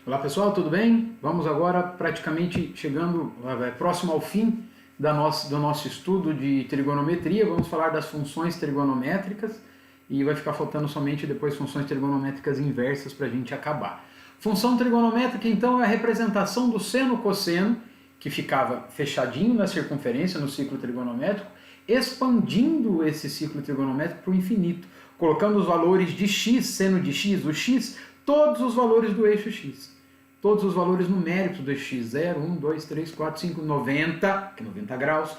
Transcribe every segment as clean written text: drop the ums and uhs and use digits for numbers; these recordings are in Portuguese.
Olá pessoal, tudo bem? Vamos agora praticamente chegando próximo ao fim do nosso estudo de trigonometria. Vamos falar das funções trigonométricas e vai ficar faltando somente depois funções trigonométricas inversas para a gente acabar. Função trigonométrica então é a representação do seno cosseno, que ficava fechadinho na circunferência no ciclo trigonométrico, expandindo esse ciclo trigonométrico para o infinito, colocando os valores de x, seno de x, o x, todos os valores do eixo x. Todos os valores numéricos do eixo x, 0, 1, 2, 3, 4, 5, 90, que é 90 graus,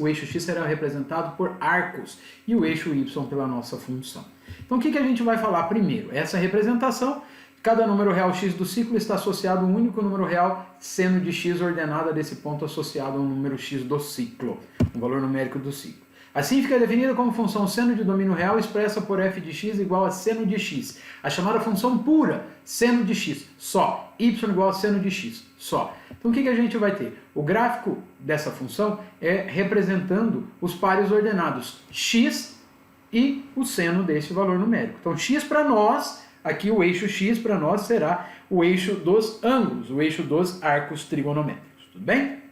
o eixo x será representado por arcos e o eixo y pela nossa função. Então o que a gente vai falar primeiro? Essa representação, cada número real x do ciclo está associado a um único número real seno de x ordenada desse ponto associado ao número x do ciclo, um valor numérico do ciclo. Assim fica definida como função seno de domínio real expressa por f de x igual a seno de x. A chamada função pura, seno de x, só. Y igual a seno de x, só. Então o que a gente vai ter? O gráfico dessa função é representando os pares ordenados x e o seno desse valor numérico. Então x para nós, aqui o eixo x para nós será o eixo dos ângulos, o eixo dos arcos trigonométricos. Tudo bem?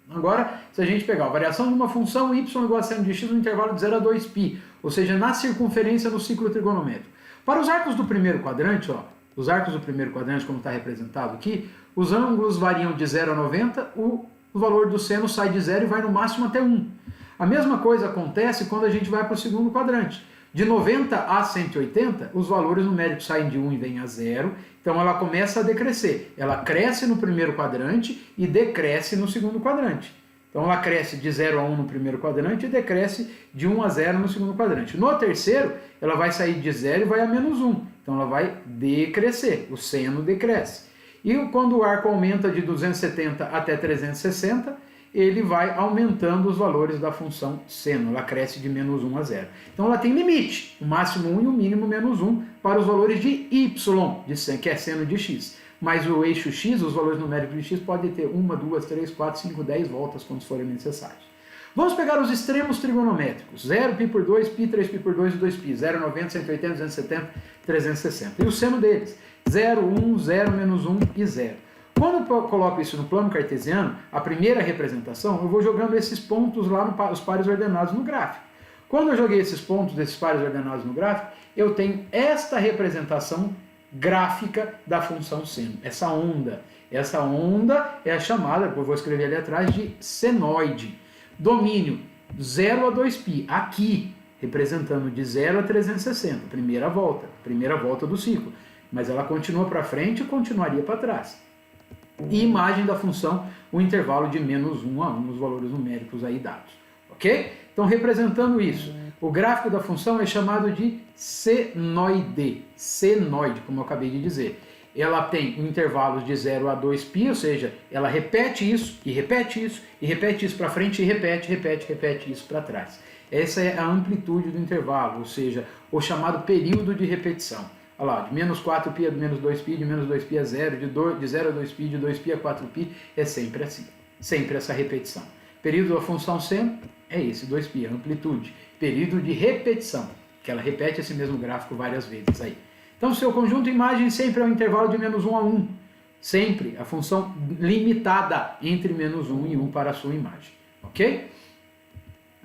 Agora, se a gente pegar a variação de uma função y igual a seno de x no intervalo de 0 a 2π, ou seja, na circunferência no ciclo trigonométrico. Para os arcos do primeiro quadrante, ó, os arcos do primeiro quadrante, como está representado aqui, os ângulos variam de 0 a 90, o valor do seno sai de 0 e vai no máximo até 1. A mesma coisa acontece quando a gente vai para o segundo quadrante. De 90 a 180, os valores numéricos saem de 1 e vêm a 0, então ela começa a decrescer. Ela cresce no primeiro quadrante e decresce no segundo quadrante. Então ela cresce de 0 a 1 no primeiro quadrante e decresce de 1 a 0 no segundo quadrante. No terceiro, ela vai sair de 0 e vai a menos 1. Então ela vai decrescer, o seno decresce. E quando o arco aumenta de 270 até 360, ele vai aumentando os valores da função seno, ela cresce de menos 1 a 0. Então ela tem limite, o máximo 1 e o mínimo menos 1 para os valores de y, que é seno de x. Mas o eixo x, os valores numéricos de x, podem ter 1, 2, 3, 4, 5, 10 voltas quando forem necessários. Vamos pegar os extremos trigonométricos, 0, π por 2, π, 3π por 2 e 2π, 0, 90, 180, 270, 360. E o seno deles, 0, 1, 0, menos 1 e 0. Quando eu coloco isso no plano cartesiano, a primeira representação, eu vou jogando esses pontos lá nos pares ordenados no gráfico. Quando eu joguei esses pontos desses pares ordenados no gráfico, eu tenho esta representação gráfica da função seno, essa onda. Essa onda é a chamada, eu vou escrever ali atrás, de senoide. Domínio 0 a 2π, aqui, representando de 0 a 360, primeira volta do ciclo. Mas ela continua para frente e continuaria para trás. E imagem da função, o intervalo de menos 1 a 1, os valores numéricos aí dados. Ok? Então, representando isso, o gráfico da função é chamado de senoide. Senoide, como eu acabei de dizer. Ela tem intervalos de 0 a 2π, ou seja, ela repete isso, e repete isso, e repete isso para frente, e repete isso para trás. Essa é a amplitude do intervalo, ou seja, o chamado período de repetição. Olha lá, de menos 4π a menos 2π, de menos 2π a 0, de 0 a 2π, de 2π a 4π, é sempre assim, sempre essa repetição. Período da função seno é esse, 2π, a amplitude. Período de repetição, que ela repete esse mesmo gráfico várias vezes aí. Então, seu conjunto imagem sempre é um intervalo de menos 1 a 1, sempre a função limitada entre menos 1 e 1 para a sua imagem, ok?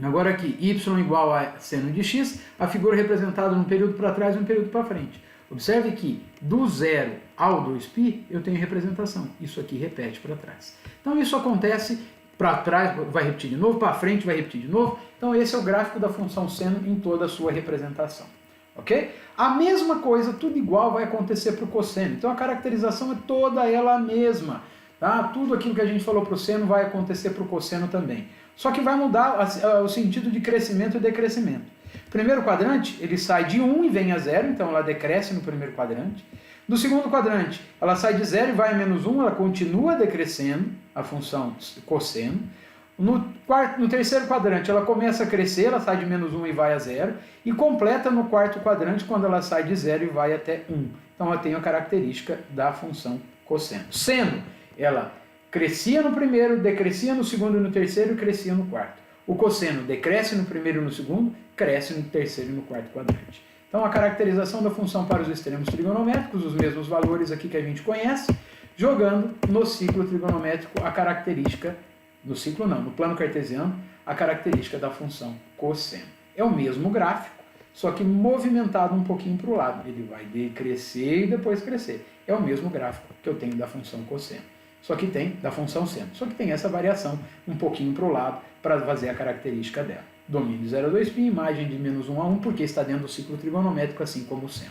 Agora aqui, y igual a seno de x, a figura representada num período para trás e um período para frente. Observe que do 0 ao 2π eu tenho representação. Isso aqui repete para trás. Então isso acontece para trás, vai repetir de novo, para frente vai repetir de novo. Então esse é o gráfico da função seno em toda a sua representação. Ok? A mesma coisa, tudo igual, vai acontecer para o cosseno. Então a caracterização é toda ela a mesma. Tá? Tudo aquilo que a gente falou para o seno vai acontecer para o cosseno também. Só que vai mudar o sentido de crescimento e decrescimento. Primeiro quadrante, ele sai de 1 e vem a 0, então ela decresce no primeiro quadrante. No segundo quadrante, ela sai de 0 e vai a menos 1, ela continua decrescendo, a função cosseno. No terceiro quadrante, ela começa a crescer, ela sai de menos 1 e vai a 0. E completa no quarto quadrante, quando ela sai de 0 e vai até 1. Então ela tem a característica da função cosseno. Seno, ela crescia no primeiro, decrescia no segundo e no terceiro e crescia no quarto. O cosseno decresce no primeiro e no segundo, cresce no terceiro e no quarto quadrante. Então a caracterização da função para os extremos trigonométricos, os mesmos valores aqui que a gente conhece, jogando no ciclo trigonométrico a característica, no ciclo não, no plano cartesiano, a característica da função cosseno. É o mesmo gráfico, só que movimentado um pouquinho para o lado. Ele vai decrescer e depois crescer. É o mesmo gráfico que eu tenho da função cosseno. Só que tem da função seno. Só que tem essa variação um pouquinho para o lado para fazer a característica dela. Domínio de 0 a 2π, imagem de menos 1 a 1, porque está dentro do ciclo trigonométrico, assim como o seno.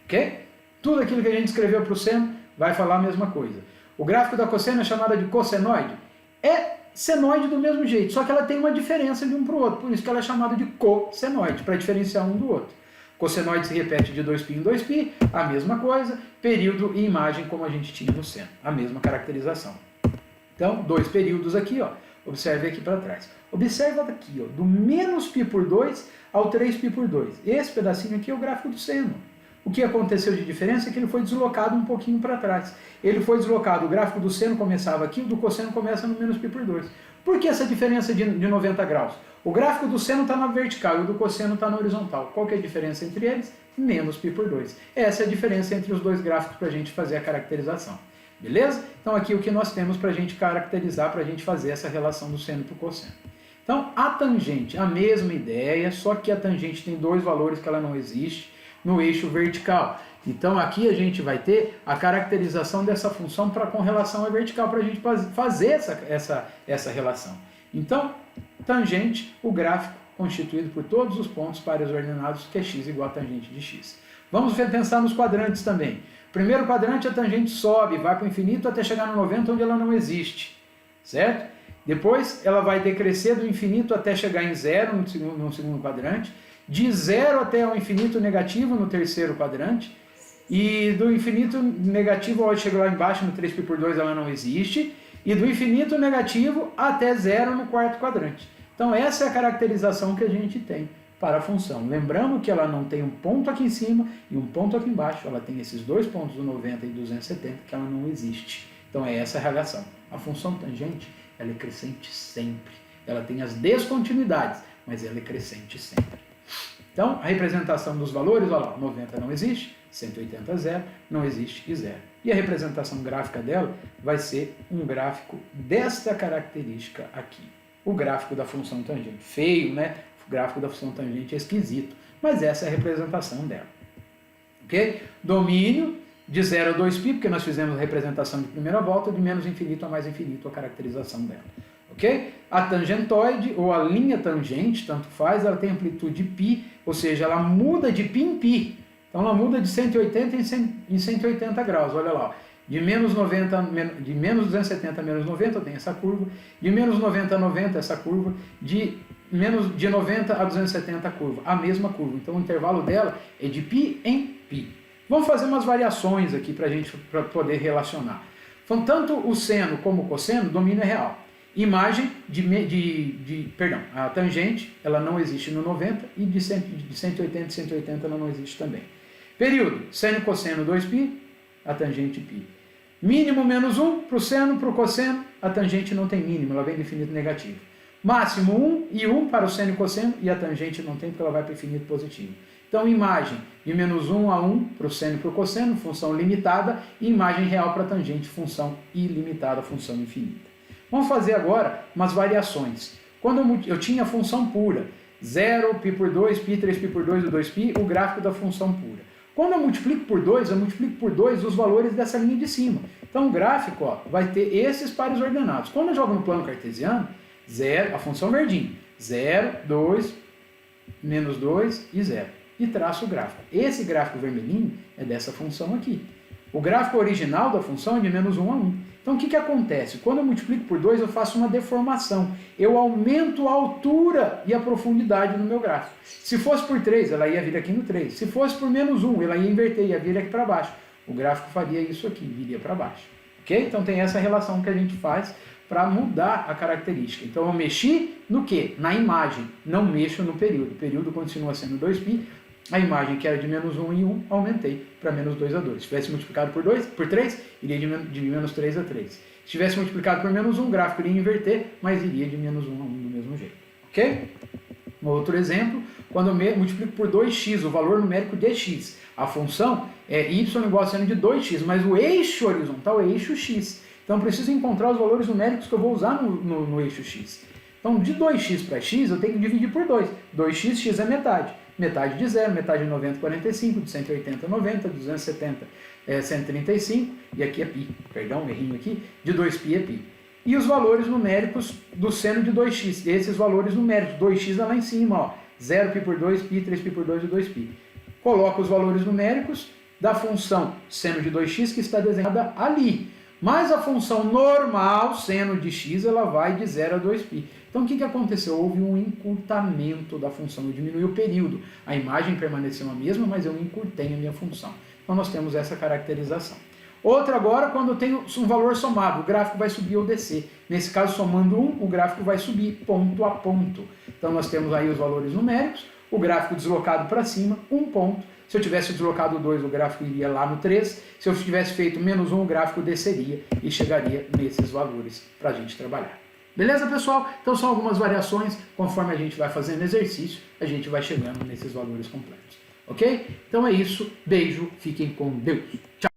Ok? Tudo aquilo que a gente escreveu para o seno vai falar a mesma coisa. O gráfico da cosseno é chamada de cossenoide. É senoide do mesmo jeito, só que ela tem uma diferença de um para o outro, por isso que ela é chamada de cossenoide, para diferenciar um do outro. Cossenoide se repete de 2π em 2π, a mesma coisa, período e imagem como a gente tinha no seno, a mesma caracterização. Então, dois períodos aqui, ó. Observe aqui para trás. Observa daqui, ó, do menos π por 2 ao 3π por 2. Esse pedacinho aqui é o gráfico do seno. O que aconteceu de diferença é que ele foi deslocado um pouquinho para trás. Ele foi deslocado, o gráfico do seno começava aqui, o do cosseno começa no menos π por 2. Por que essa diferença de 90 graus? O gráfico do seno está na vertical e o do cosseno está na horizontal. Qual que é a diferença entre eles? Menos π por 2. Essa é a diferença entre os dois gráficos para a gente fazer a caracterização. Beleza? Então aqui o que nós temos para a gente caracterizar, para a gente fazer essa relação do seno para o cosseno. Então a tangente, a mesma ideia, só que a tangente tem dois valores que ela não existe no eixo vertical. Então aqui a gente vai ter a caracterização dessa função com relação à vertical, para a gente fazer essa relação. Então, tangente, o gráfico constituído por todos os pontos pares ordenados, que é x igual a tangente de x. Vamos pensar nos quadrantes também. Primeiro quadrante, a tangente sobe, vai para o infinito até chegar no 90, onde ela não existe, certo? Depois ela vai decrescer do infinito até chegar em zero no segundo quadrante, de zero até o infinito negativo no terceiro quadrante, e do infinito negativo, ao chegar lá embaixo no 3π por 2, ela não existe, e do infinito negativo até zero no quarto quadrante. Então essa é a caracterização que a gente tem para a função. Lembrando que ela não tem um ponto aqui em cima e um ponto aqui embaixo, ela tem esses dois pontos do 90 e 270, que ela não existe. Então é essa a relação. A função tangente, ela é crescente sempre. Ela tem as descontinuidades, mas ela é crescente sempre. Então, a representação dos valores, olha lá, 90 não existe, 180 zero, não existe e zero. E a representação gráfica dela vai ser um gráfico desta característica aqui. O gráfico da função tangente. Feio, né? O gráfico da função tangente é esquisito, mas essa é a representação dela. Ok? Domínio de 0 a 2π, porque nós fizemos a representação de primeira volta, de menos infinito a mais infinito, a caracterização dela. Ok? A tangentoide, ou a linha tangente, tanto faz, ela tem amplitude π, ou seja, ela muda de π em π. Então ela muda de 180 em 180 graus, olha lá. De menos 270 a menos 90 tem essa curva, de menos 90 a 90 essa curva, de 90 a 270 a curva, a mesma curva. Então o intervalo dela é de π em π. Vamos fazer umas variações aqui para poder relacionar. Então, tanto o seno como o cosseno, domínio é real. Imagem a tangente, ela não existe no 90 e de 180 e 180 ela não existe também. Período, seno e cosseno 2π, a tangente π. Mínimo menos 1 para o seno, para o cosseno, a tangente não tem mínimo, ela vem do infinito negativo. Máximo 1 e 1 para o seno e cosseno, e a tangente não tem porque ela vai para o infinito positivo. Então, imagem de menos 1 a 1 para o seno e para o cosseno, função limitada, e imagem real para a tangente, função ilimitada, função infinita. Vamos fazer agora umas variações. Quando eu tinha a função pura, 0, π por 2, π, 3π por 2 e 2π, o gráfico da função pura. Quando eu multiplico por 2, eu multiplico por 2 os valores dessa linha de cima. Então o gráfico, ó, vai ter esses pares ordenados. Quando eu jogo no plano cartesiano, 0, a função verdinha, 0, 2, menos 2 e 0. E traço o gráfico. Esse gráfico vermelhinho é dessa função aqui. O gráfico original da função é de menos 1 a 1. Então o que acontece? Quando eu multiplico por 2, eu faço uma deformação. Eu aumento a altura e a profundidade no meu gráfico. Se fosse por 3, ela ia vir aqui no 3. Se fosse por menos 1, ela ia inverter, ia vir aqui para baixo. O gráfico faria isso aqui, viria para baixo. Ok? Então tem essa relação que a gente faz para mudar a característica. Então eu mexi no quê? Na imagem, não mexo no período. O período continua sendo 2π. A imagem que era de menos 1 em 1, aumentei para menos 2 a 2. Se tivesse multiplicado por 3, iria de menos 3 a 3. Se tivesse multiplicado por menos 1, o gráfico iria inverter, mas iria de menos 1 a 1 do mesmo jeito. Ok? Um outro exemplo, quando eu multiplico por 2x o valor numérico de x, a função é y igual a seno de 2x, mas o eixo horizontal é eixo x. Então eu preciso encontrar os valores numéricos que eu vou usar no eixo x. Então de 2x para x eu tenho que dividir por 2. 2x, x é metade. Metade de 0, metade de 90, 45, de 180, 90, 270, 135, e aqui é π, perdão, errinho aqui, de 2π é π. E os valores numéricos do seno de 2x, esses valores numéricos, 2x é lá em cima, ó, 0π por 2, π, 3π por 2 e 2π. Coloco os valores numéricos da função seno de 2x que está desenhada ali. Mas a função normal, seno de x, ela vai de 0 a 2π. Então o que aconteceu? Houve um encurtamento da função, eu diminui o período. A imagem permaneceu a mesma, mas eu encurtei a minha função. Então nós temos essa caracterização. Outra agora, quando eu tenho um valor somado, o gráfico vai subir ou descer. Nesse caso, somando 1, o gráfico vai subir ponto a ponto. Então nós temos aí os valores numéricos, o gráfico deslocado para cima, 1 ponto. Se eu tivesse deslocado 2, o gráfico iria lá no 3. Se eu tivesse feito menos 1, o gráfico desceria e chegaria nesses valores para a gente trabalhar. Beleza, pessoal? Então são algumas variações. Conforme a gente vai fazendo exercício, a gente vai chegando nesses valores completos. Ok? Então é isso. Beijo. Fiquem com Deus. Tchau.